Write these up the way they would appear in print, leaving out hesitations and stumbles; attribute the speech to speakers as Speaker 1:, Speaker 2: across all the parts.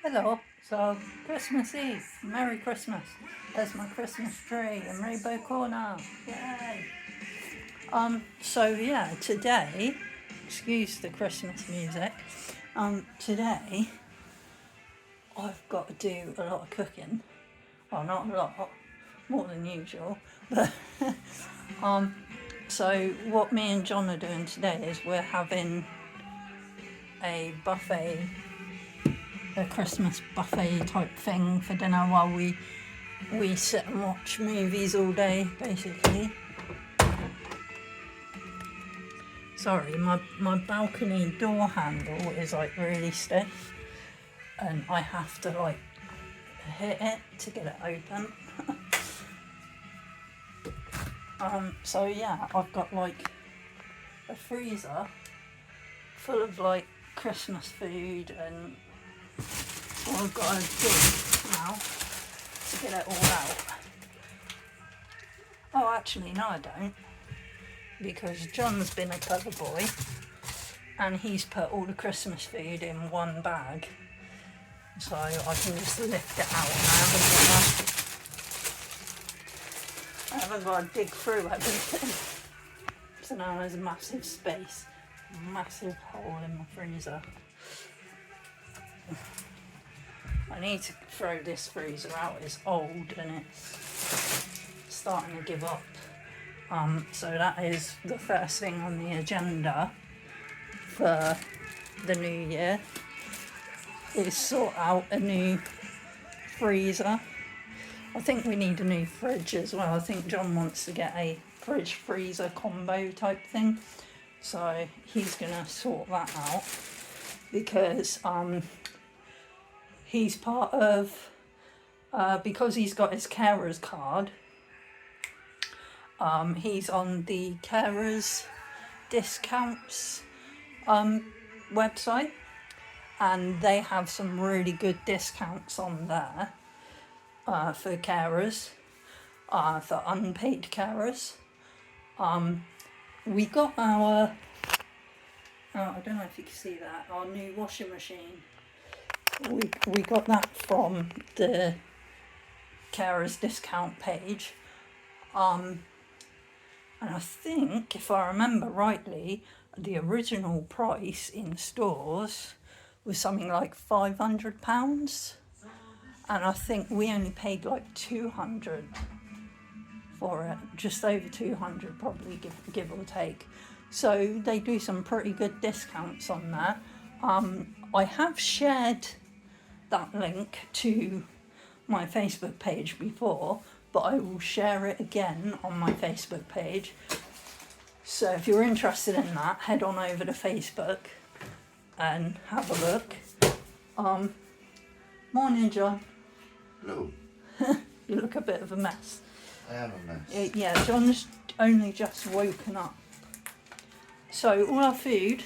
Speaker 1: Hello, so Christmas Eve, Merry Christmas. There's my Christmas tree in Rainbow Corner. Yay! So yeah, today, excuse the Christmas music. Today I've got to do a lot of cooking. Well, not a lot, more than usual. But so what me and John are doing today is we're having a buffet, a Christmas buffet type thing for dinner while we sit and watch movies all day, basically. Sorry, my balcony door handle is like really stiff and I have to like hit it to get it open. So yeah, I've got like a freezer full of like Christmas food and all I've got to do now to get it all out. Oh, actually, no, I don't. Because John's been a clever boy and he's put all the Christmas food in one bag. So I can just lift it out and I haven't got to dig through everything. So now there's a massive space, massive hole in my freezer. I need to throw this freezer out, it's old and it's starting to give up. So that is the first thing on the agenda for the new year, is sort out a new freezer. I think we need a new fridge as well. I think John wants to get a fridge freezer combo type thing. So he's gonna sort that out because he's part of, because he's got his carers card, he's on the carers discounts website and they have some really good discounts on there for carers, for unpaid carers. We got our, I don't know if you can see that, our new washing machine. We got that from the carers discount page. And I think, if I remember rightly, the original price in stores was something like £500. And I think we only paid like 200 for it, just over 200 probably, give or take. So they do some pretty good discounts on there. I have shared that link to my Facebook page before, but I will share it again on my Facebook page. So if you're interested in that, head on over to Facebook and have a look. Morning, John.
Speaker 2: Hello.
Speaker 1: You look a bit of a mess.
Speaker 2: I am a mess.
Speaker 1: Yeah, John's only just woken up. So all our food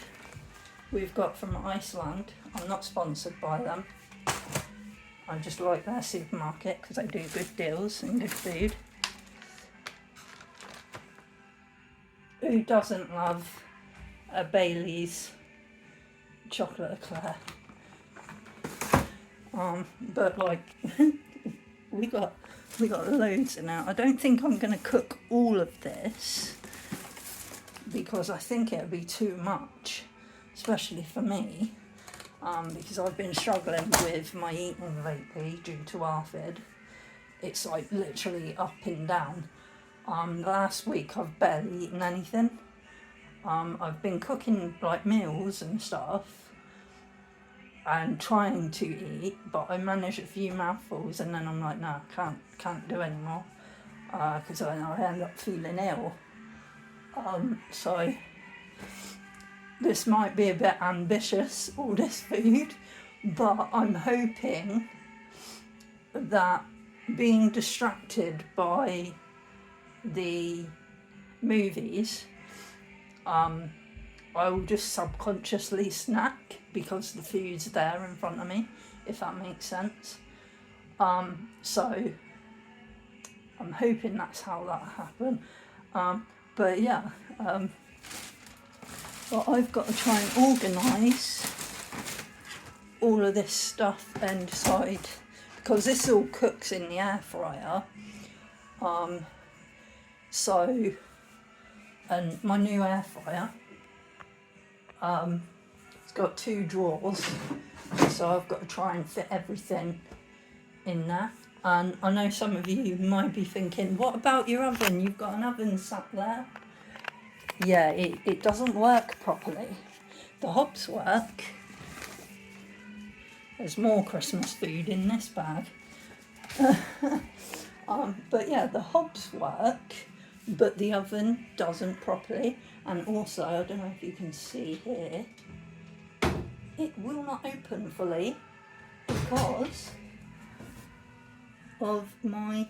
Speaker 1: we've got from Iceland. I'm not sponsored by them. I just like their supermarket because they do good deals and good food. Who doesn't love a Bailey's chocolate eclair? But like we got loads in there. I don't think I'm going to cook all of this because I think it'll be too much, especially for me. Because I've been struggling with my eating lately due to ARFID. It's like literally up and down. Last week I've barely eaten anything. I've been cooking like meals and stuff and trying to eat, but I manage a few mouthfuls and then I'm like, no, can't do anymore because I end up feeling ill. So this might be a bit ambitious, all this food, but I'm hoping that being distracted by the movies, I will just subconsciously snack because the food's there in front of me, if that makes sense. So I'm hoping that's how that happen. But yeah, but I've got to try and organise all of this stuff and decide, because this all cooks in the air fryer. So, and my new air fryer, it's got 2 drawers, so I've got to try and fit everything in there. And I know some of you might be thinking, what about your oven? You've got an oven sat there. Yeah, it doesn't work properly. The hobs work. There's more Christmas food in this bag. But yeah, the hobs work, but the oven doesn't properly. And also, I don't know if you can see here, it will not open fully because of my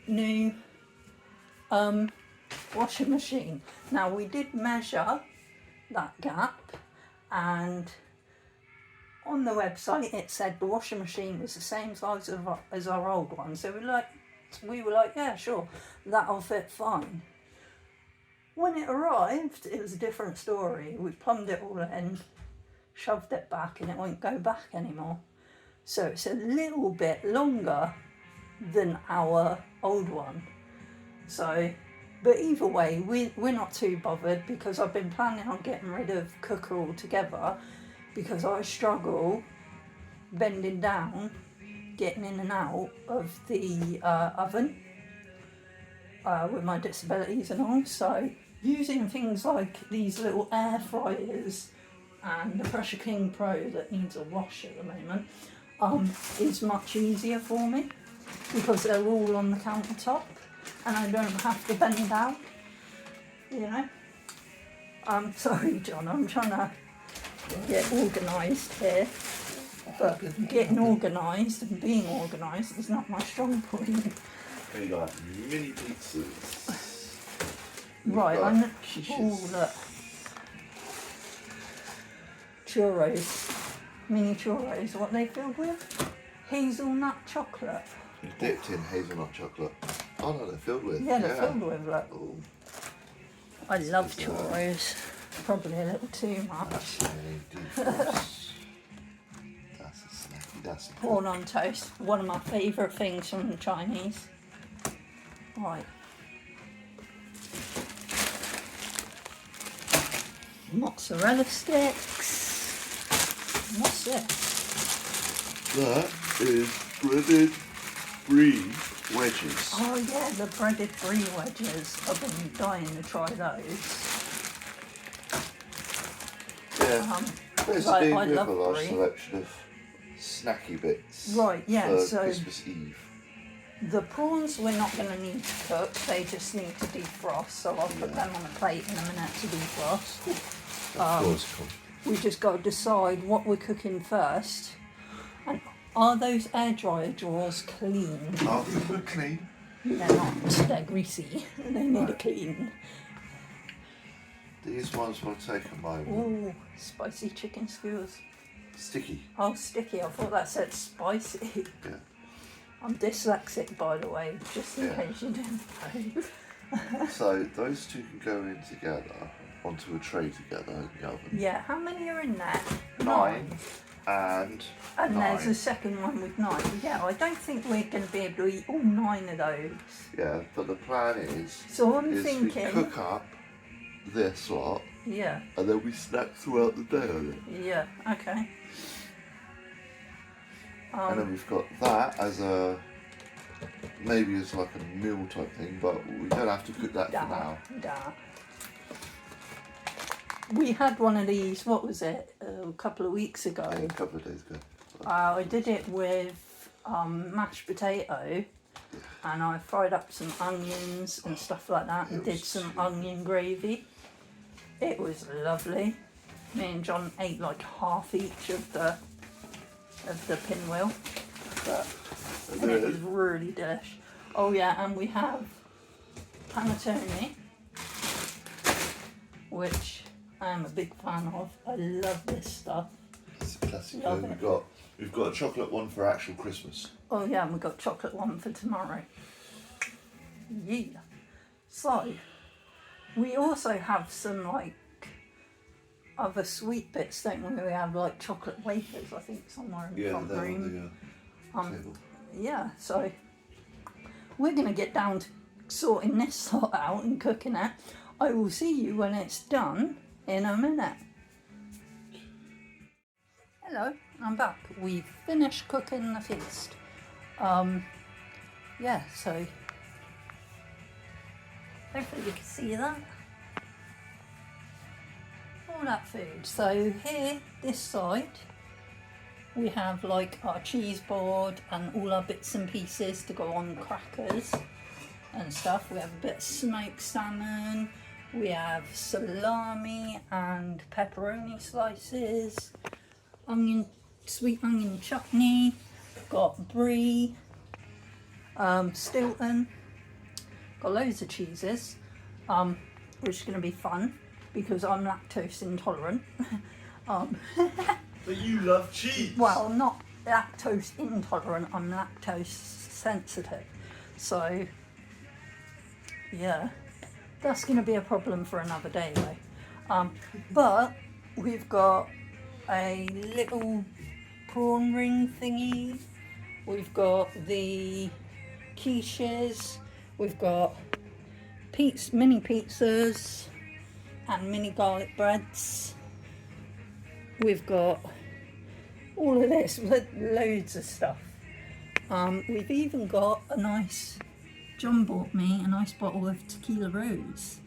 Speaker 1: new washing machine. Now, we did measure that gap, and on the website it said the washing machine was the same size as our old one, so we were like, yeah, sure, that'll fit fine. When it arrived, it was a different story. We plumbed it all in, shoved it back, and it won't go back anymore. So it's a little bit longer than our old one. So, but either way, we're not too bothered, because I've been planning on getting rid of cooker altogether, because I struggle bending down, getting in and out of the oven with my disabilities and all. So using things like these little air fryers and the Pressure King Pro that needs a wash at the moment is much easier for me, because they're all on the countertop and I don't have to bend down, you know. Sorry John, I'm trying to get organised here, but getting organised and being organised is not my strong point.
Speaker 2: We got mini pizzas.
Speaker 1: Right, I'm look. Churros, mini churros. What they filled with? Hazelnut chocolate.
Speaker 2: Dipped in hazelnut chocolate. Oh no, they're filled with.
Speaker 1: Yeah, they're filled with. Look.
Speaker 2: Oh,
Speaker 1: I love churros. Probably a little too much.
Speaker 2: that's a defrost. That's a snacky. That's a
Speaker 1: Corn on toast. One of my favourite things from the Chinese. Right. Mozzarella sticks. What's this?
Speaker 2: That is breaded brie wedges.
Speaker 1: Oh yeah, the breaded brie wedges. I've been dying to try those.
Speaker 2: Yeah. Basically,
Speaker 1: I
Speaker 2: we have
Speaker 1: love
Speaker 2: a large
Speaker 1: brie.
Speaker 2: selection of snacky bits.
Speaker 1: Right, yeah,
Speaker 2: For
Speaker 1: so
Speaker 2: Christmas Eve.
Speaker 1: the prawns we're not going to need to cook, they just need to defrost, so I'll put them on a plate in a minute to defrost.
Speaker 2: Of course, cool.
Speaker 1: We just got to decide what we're cooking first. And are those air dryer drawers clean?
Speaker 2: Are they good clean?
Speaker 1: They're not, they're greasy. They need a clean.
Speaker 2: These ones will take a moment.
Speaker 1: Ooh, spicy chicken skewers.
Speaker 2: Sticky.
Speaker 1: Oh, sticky, I thought that said spicy.
Speaker 2: Yeah.
Speaker 1: I'm dyslexic, by the way, just in
Speaker 2: Yeah.
Speaker 1: case you didn't know.
Speaker 2: So those two can go in together onto a tray together in the oven.
Speaker 1: Yeah, how many are in there?
Speaker 2: 9 and
Speaker 1: And
Speaker 2: 9.
Speaker 1: there's a second one with 9. Yeah, I don't think we're going to be able to eat all 9 of those.
Speaker 2: Yeah, but the plan is
Speaker 1: So I'm
Speaker 2: we
Speaker 1: thinking,
Speaker 2: cook up this lot
Speaker 1: yeah,
Speaker 2: and then we snack throughout the day on it.
Speaker 1: yeah, okay.
Speaker 2: And then we've got that as a maybe as like a meal type thing, but we don't have to cook that for now.
Speaker 1: We had one of these, what was it, a couple of weeks ago.
Speaker 2: Yeah, a couple of days ago.
Speaker 1: I did it with mashed potato, and I fried up some onions and stuff like that, and did some onion gravy. It was lovely. Me and John ate like half each of the pinwheel, and it was really delish. Oh yeah, and we have panettone, which I am a big fan of. I love this stuff.
Speaker 2: It's a classic.
Speaker 1: Love it.
Speaker 2: We've got a chocolate one for actual Christmas.
Speaker 1: Oh yeah, and we've got chocolate one for tomorrow. Yeah. So, we also have some like other sweet bits, don't we? We have like chocolate wafers, I think, somewhere in the front
Speaker 2: they're
Speaker 1: room.
Speaker 2: on the table.
Speaker 1: Yeah, so we're going to get down to sorting this lot out and cooking it. I will see you when it's done in a minute. Hello, I'm back. We've finished cooking the feast. Yeah, so hopefully you can see that. All that food. So here, this side, we have like our cheese board and all our bits and pieces to go on crackers and stuff. We have a bit of smoked salmon, we have salami and pepperoni slices, sweet onion chutney, got brie, Stilton, got loads of cheeses, which is going to be fun because I'm lactose intolerant.
Speaker 2: But you love cheese.
Speaker 1: Well, I'm not lactose intolerant, I'm lactose sensitive. So, yeah, that's going to be a problem for another day though. But we've got a little prawn ring thingy. We've got the quiches. We've got mini pizzas and mini garlic breads. We've got all of this, loads of stuff. We've even got John bought me a nice bottle of Tequila Rose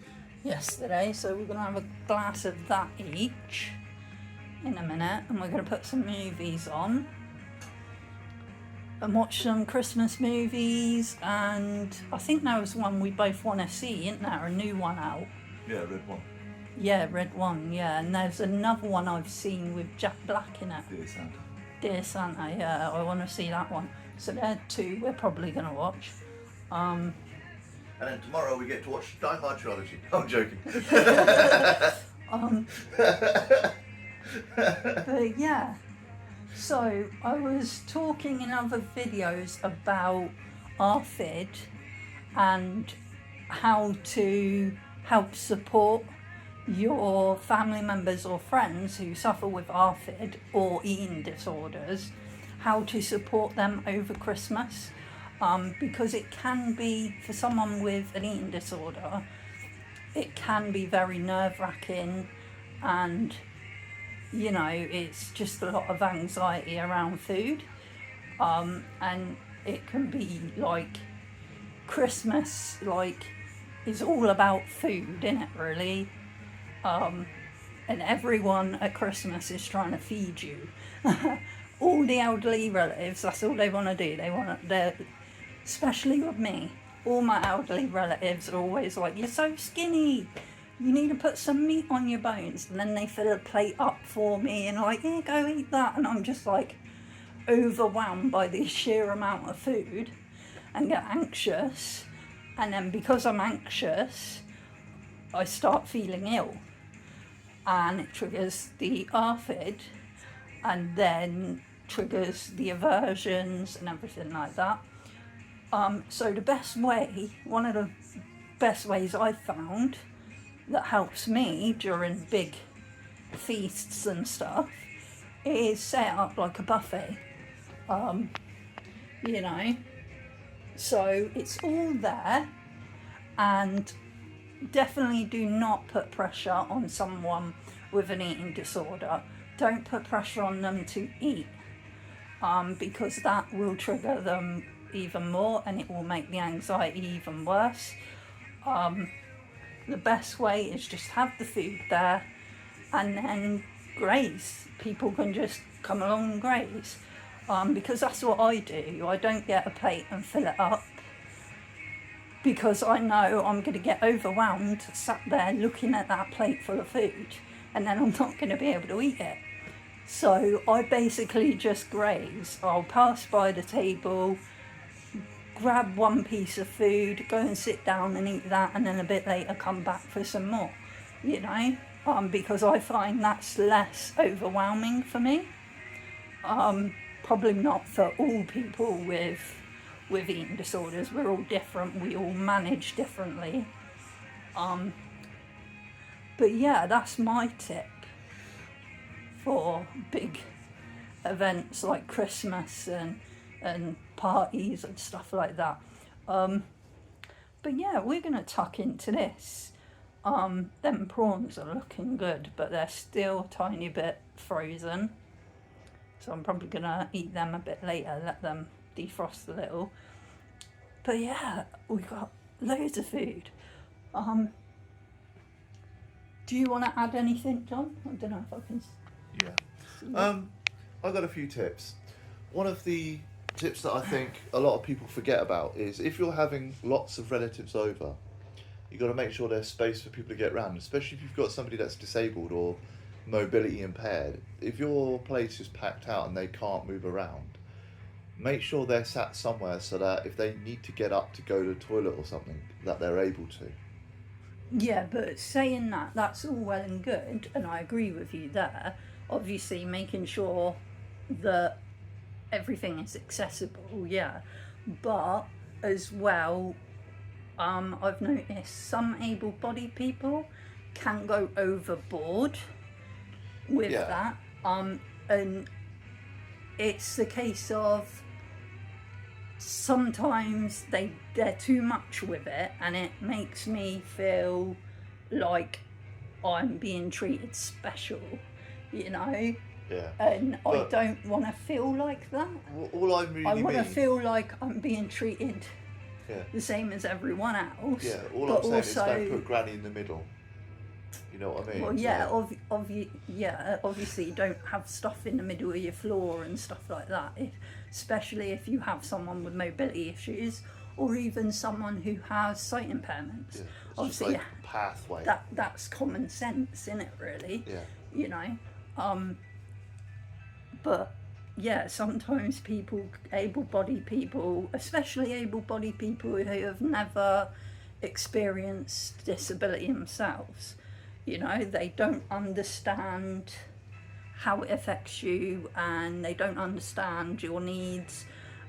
Speaker 1: yesterday, so we're gonna have a glass of that each in a minute, and we're gonna put some movies on and watch some Christmas movies, and I think there was one we both want to see, isn't there? A new one out.
Speaker 2: Yeah, red one.
Speaker 1: Yeah, Red One, yeah, and there's another one I've seen with Jack Black in it.
Speaker 2: Dear Santa.
Speaker 1: Dear Santa, yeah, I want to see that one. So they're two we're probably going to watch.
Speaker 2: And then tomorrow we get to watch Die Hard Trilogy. I'm joking.
Speaker 1: But yeah, so I was talking in other videos about ARFID and how to help support your family members or friends who suffer with ARFID or eating disorders, how to support them over Christmas, because it can be, for someone with an eating disorder, it can be very nerve-wracking, and you know, it's just a lot of anxiety around food, and it can be like Christmas is all about food, isn't it, really? And everyone at Christmas is trying to feed you. All the elderly relatives, that's all they want to do. Especially with me, all my elderly relatives are always like, "You're so skinny, you need to put some meat on your bones." And then they fill a plate up for me and like, "Here, go eat that." And I'm just like overwhelmed by the sheer amount of food and get anxious. And then because I'm anxious, I start feeling ill. And it triggers the ARFID, and then triggers the aversions and everything like that. So one of the best ways I've found that helps me during big feasts and stuff is set up like a buffet. You know, so it's all there, and definitely do not put pressure on someone with an eating disorder. Don't put pressure on them to eat, because that will trigger them even more and it will make the anxiety even worse. The best way is just have the food there and then graze. People can just come along and graze, because that's what I do. I don't get a plate and fill it up, because I know I'm going to get overwhelmed sat there looking at that plate full of food, and then I'm not going to be able to eat it. So I basically just graze. I'll pass by the table, grab one piece of food, go and sit down and eat that, and then a bit later come back for some more, you know, because I find that's less overwhelming for me. Probably not for all people with eating disorders. We're all different, we all manage differently. But yeah, that's my tip. for big events like Christmas and parties and stuff like that. But yeah, we're gonna tuck into this. Them prawns are looking good, but they're still a tiny bit frozen. So I'm probably gonna eat them a bit later, let them defrost a little. But yeah, we got loads of food. Do you want to add anything, John? I don't know if I can.
Speaker 2: Yeah. I've got a few tips. One of the tips that I think a lot of people forget about is if you're having lots of relatives over, you've got to make sure there's space for people to get around, especially if you've got somebody that's disabled or mobility impaired. If your place is packed out and they can't move around, make sure they're sat somewhere so that if they need to get up to go to the toilet or something, that they're able to.
Speaker 1: Yeah, but saying that, that's all well and good, and I agree with you there. Obviously, making sure that everything is accessible, yeah. But as well, I've noticed some able-bodied people can go overboard with that. And it's the case of sometimes they're too much with it, and it makes me feel like I'm being treated special, you know.
Speaker 2: Yeah.
Speaker 1: And I don't want to feel like that.
Speaker 2: All I really
Speaker 1: I want to
Speaker 2: mean,
Speaker 1: feel like I'm being treated the same as everyone else.
Speaker 2: Yeah. All I'm saying is don't put Granny in the middle. You know what I mean?
Speaker 1: Well, yeah, obviously don't have stuff in the middle of your floor and stuff like that, especially if you have someone with mobility issues or even someone who has sight impairments.
Speaker 2: Yeah,
Speaker 1: obviously,
Speaker 2: just like pathway.
Speaker 1: That's common sense, isn't it? Really.
Speaker 2: Yeah.
Speaker 1: You know, but yeah, sometimes able-bodied people, especially able-bodied people who have never experienced disability themselves, you know, they don't understand how it affects you and they don't understand your needs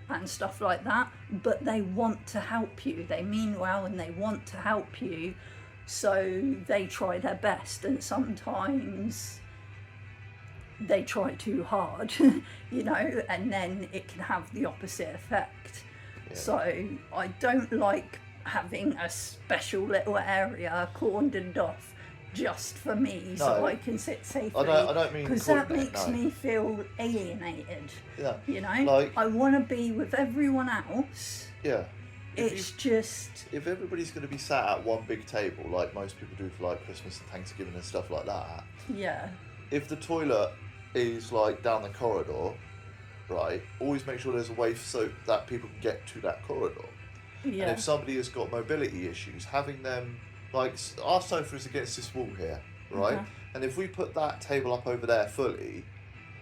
Speaker 1: and stuff like that, but they want to help you. They mean well and they want to help you, so they try their best, and sometimes they try too hard, you know, and then it can have the opposite effect. Yeah. So I don't like having a special little area cordoned off just for me, so I can sit safely.
Speaker 2: I don't mean
Speaker 1: because that makes me feel alienated.
Speaker 2: Yeah.
Speaker 1: You know,
Speaker 2: like,
Speaker 1: I want to be with everyone else.
Speaker 2: Yeah.
Speaker 1: If
Speaker 2: everybody's going to be sat at one big table, like most people do for like Christmas and Thanksgiving and stuff like that.
Speaker 1: Yeah.
Speaker 2: If the toilet is like down the corridor, right, always make sure there's a way so that people can get to that corridor. Yeah. And if somebody has got mobility issues, having them, like, our sofa is against this wall here, right? Uh-huh. And if we put that table up over there fully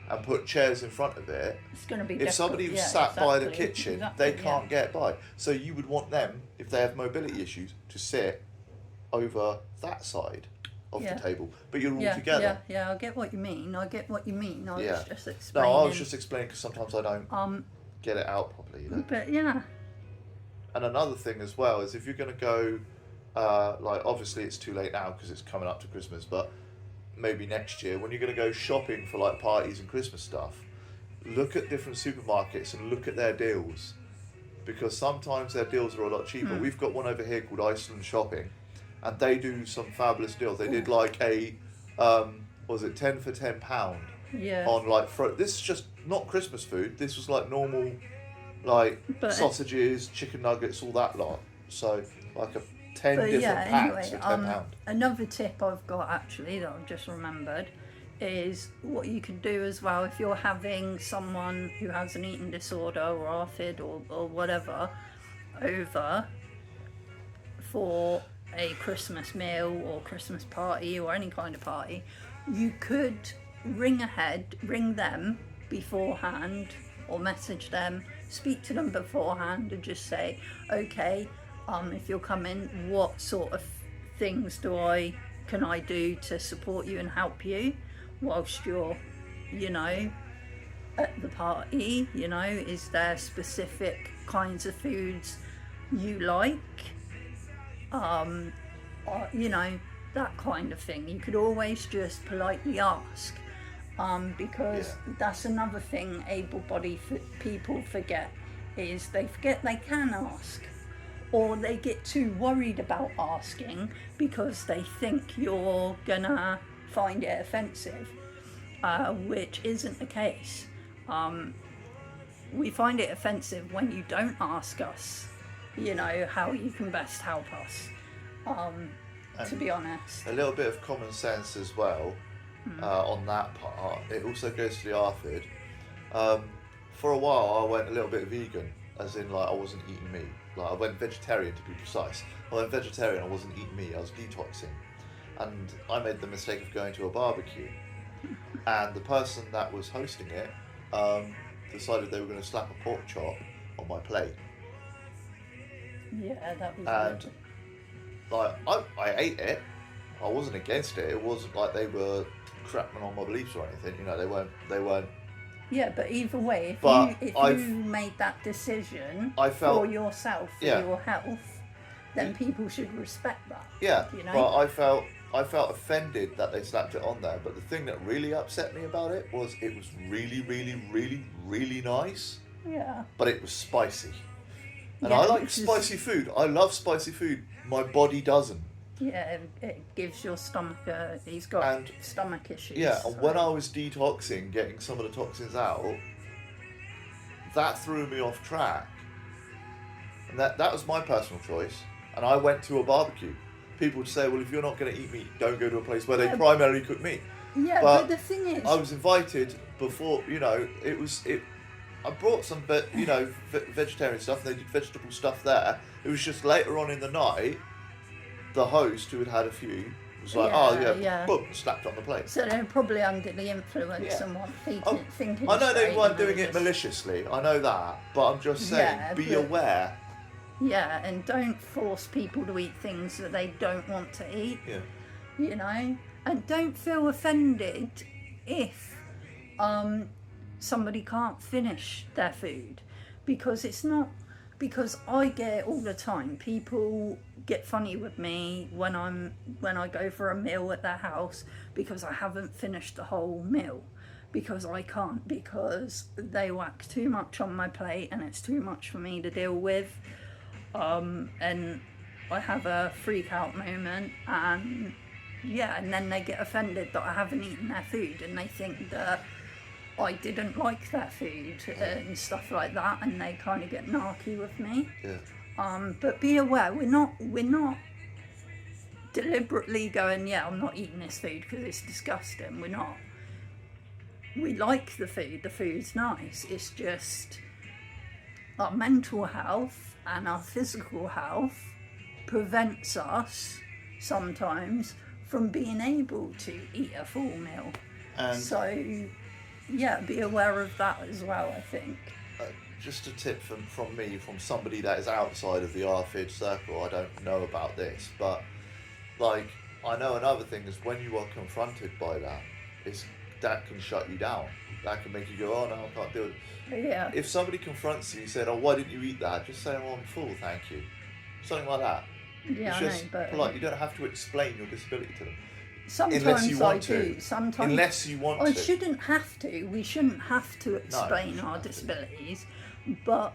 Speaker 2: and put chairs in front of it,
Speaker 1: it's going to be
Speaker 2: if somebody was sat by the kitchen, they can't get by. So you would want them, if they have mobility issues, to sit over that side of the table, but you're all together.
Speaker 1: Yeah, I get what you mean. I was just explaining.
Speaker 2: No, I was just explaining because sometimes I don't get it out properly, you know.
Speaker 1: But yeah.
Speaker 2: And another thing as well is if you're going to go, like obviously it's too late now because it's coming up to Christmas, but maybe next year when you're going to go shopping for like parties and Christmas stuff, look at different supermarkets and look at their deals, because sometimes their deals are a lot cheaper. We've got one over here called Iceland Shopping, and they do some fabulous deals. They did like a, was it 10 for £10?
Speaker 1: Yeah.
Speaker 2: On like, this is just not Christmas food. This was like normal, like sausages, chicken nuggets, all that lot. So like a 10 different packs for £10.
Speaker 1: Another tip I've got actually that I've just remembered is what you can do as well if you're having someone who has an eating disorder or ARFID or whatever over for a Christmas meal or Christmas party or any kind of party, you could ring them beforehand or message them, speak to them beforehand and just say, okay, if you're coming, what sort of things can I do to support you and help you whilst you're, you know, at the party? You know, is there specific kinds of foods you like? Or, you know, that kind of thing. You could always just politely ask. Because that's another thing able-bodied people forget, is they forget they can ask, or they get too worried about asking because they think you're gonna find it offensive, which isn't the case. We find it offensive when you don't ask us, you know, how you can best help us, to be honest.
Speaker 2: A little bit of common sense as well. On that part, it also goes to the ARFID. For a while, I went a little bit vegan, as in like I wasn't eating meat. Like I went vegetarian to be precise. I went vegetarian. I wasn't eating meat. I was detoxing, and I made the mistake of going to a barbecue, and the person that was hosting it decided they were going to slap a pork chop on my plate.
Speaker 1: Yeah, that was
Speaker 2: And
Speaker 1: good.
Speaker 2: like I ate it. I wasn't against it. It wasn't like they were crapping on my beliefs or anything. You know, they weren't.
Speaker 1: Yeah, but either way, if you made that decision for yourself, for your health, then people should respect that.
Speaker 2: Yeah,
Speaker 1: you know?
Speaker 2: but I felt offended that they slapped it on there. But the thing that really upset me about it was really, really, really, really nice.
Speaker 1: Yeah.
Speaker 2: But it was spicy, and
Speaker 1: Yeah,
Speaker 2: I like spicy food. I love spicy food. My body doesn't.
Speaker 1: Yeah, it gives your stomach he's got stomach issues.
Speaker 2: Yeah, and when I was detoxing, getting some of the toxins out, that threw me off track. And that was my personal choice. And I went to a barbecue. People would say, well, if you're not going to eat meat, don't go to a place where they primarily cook meat.
Speaker 1: Yeah, but the thing is,
Speaker 2: I was invited before, you know, I brought some, vegetarian stuff, and they did vegetable stuff there. It was just later on in the night, the host, who had a few, was like, boom, slapped on the plate.
Speaker 1: So they're probably under the influence and thinking
Speaker 2: I know they weren't doing
Speaker 1: it
Speaker 2: it maliciously, I know that, but I'm just saying, be aware.
Speaker 1: Yeah, and don't force people to eat things that they don't want to eat.
Speaker 2: Yeah.
Speaker 1: You know? And don't feel offended if somebody can't finish their food. Because it's not... Because I get it all the time. People get funny with me when I go for a meal at their house because I haven't finished the whole meal. Because I can't. Because they whack too much on my plate and it's too much for me to deal with. And I have a freak out moment, and then they get offended that I haven't eaten their food, and they think that I didn't like their food and stuff like that, and they kind of get narky with me.
Speaker 2: Yeah.
Speaker 1: But be aware, we're not deliberately going, I'm not eating this food because it's disgusting. We're not. We like the food's nice. It's just our mental health and our physical health prevents us sometimes from being able to eat a full meal. And so, be aware of that as well, I think.
Speaker 2: Just a tip from me, from somebody that is outside of the ARFID circle. I don't know about this, but like, I know another thing is when you are confronted by that, that can shut you down. That can make you go, oh no, I can't do it.
Speaker 1: Yeah.
Speaker 2: If somebody confronts you and said, oh, why didn't you eat that? Just say, oh, I'm full, thank you. Something like that.
Speaker 1: Yeah,
Speaker 2: it's just
Speaker 1: but
Speaker 2: polite. You don't have to explain your disability to them.
Speaker 1: Sometimes
Speaker 2: unless you want
Speaker 1: I do.
Speaker 2: to.
Speaker 1: Sometimes
Speaker 2: unless you want
Speaker 1: I
Speaker 2: to.
Speaker 1: shouldn't have to. We shouldn't have to explain our disabilities, but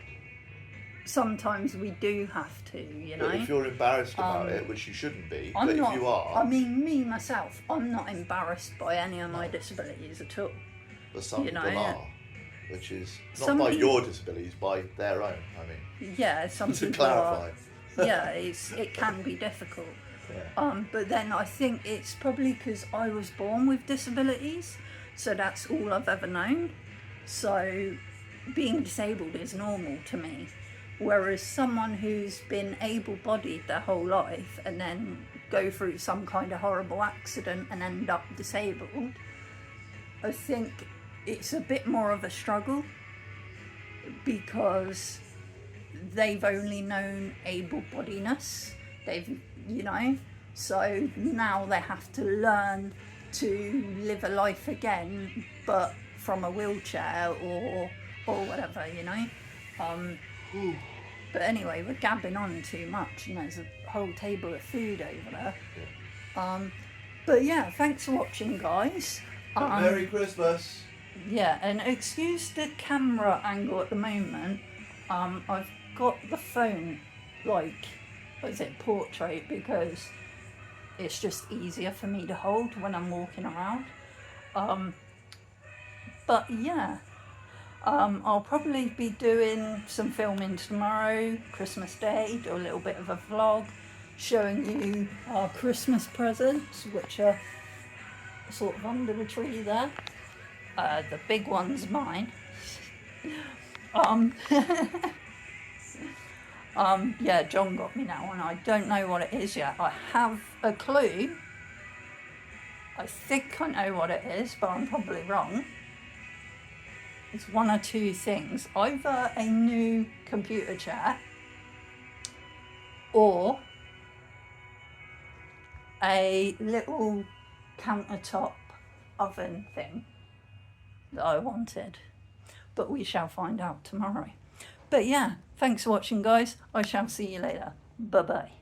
Speaker 1: sometimes we do have to, you know.
Speaker 2: But if you're embarrassed about it, which you shouldn't be,
Speaker 1: I'm
Speaker 2: but
Speaker 1: not,
Speaker 2: if you are...
Speaker 1: I mean, me, myself, I'm not embarrassed by any of my disabilities at all.
Speaker 2: But some people are, which is not
Speaker 1: some
Speaker 2: by
Speaker 1: people,
Speaker 2: your disabilities, by their own, I mean.
Speaker 1: Yeah, some
Speaker 2: to
Speaker 1: people
Speaker 2: clarify.
Speaker 1: Yeah, it can be difficult.
Speaker 2: Yeah.
Speaker 1: But then I think it's probably because I was born with disabilities, so that's all I've ever known. So being disabled is normal to me. Whereas someone who's been able-bodied their whole life and then go through some kind of horrible accident and end up disabled, I think it's a bit more of a struggle because they've only known able-bodiness. So now they have to learn to live a life again, but from a wheelchair or whatever, But anyway, we're gabbing on too much, and there's a whole table of food over there. But yeah, thanks for watching, guys.
Speaker 2: Merry Christmas.
Speaker 1: Yeah, and excuse the camera angle at the moment. I've got the phone like, what is it, portrait, because it's just easier for me to hold when I'm walking around. But yeah, I'll probably be doing some filming tomorrow, Christmas Day, do a little bit of a vlog showing you our Christmas presents, which are sort of under the tree there. The big one's mine. Yeah, John got me that one. I don't know what it is yet. I have a clue. I think I know what it is, but I'm probably wrong. It's one or two things. Either a new computer chair or a little countertop oven thing that I wanted. But we shall find out tomorrow. But yeah, thanks for watching, guys. I shall see you later. Bye-bye.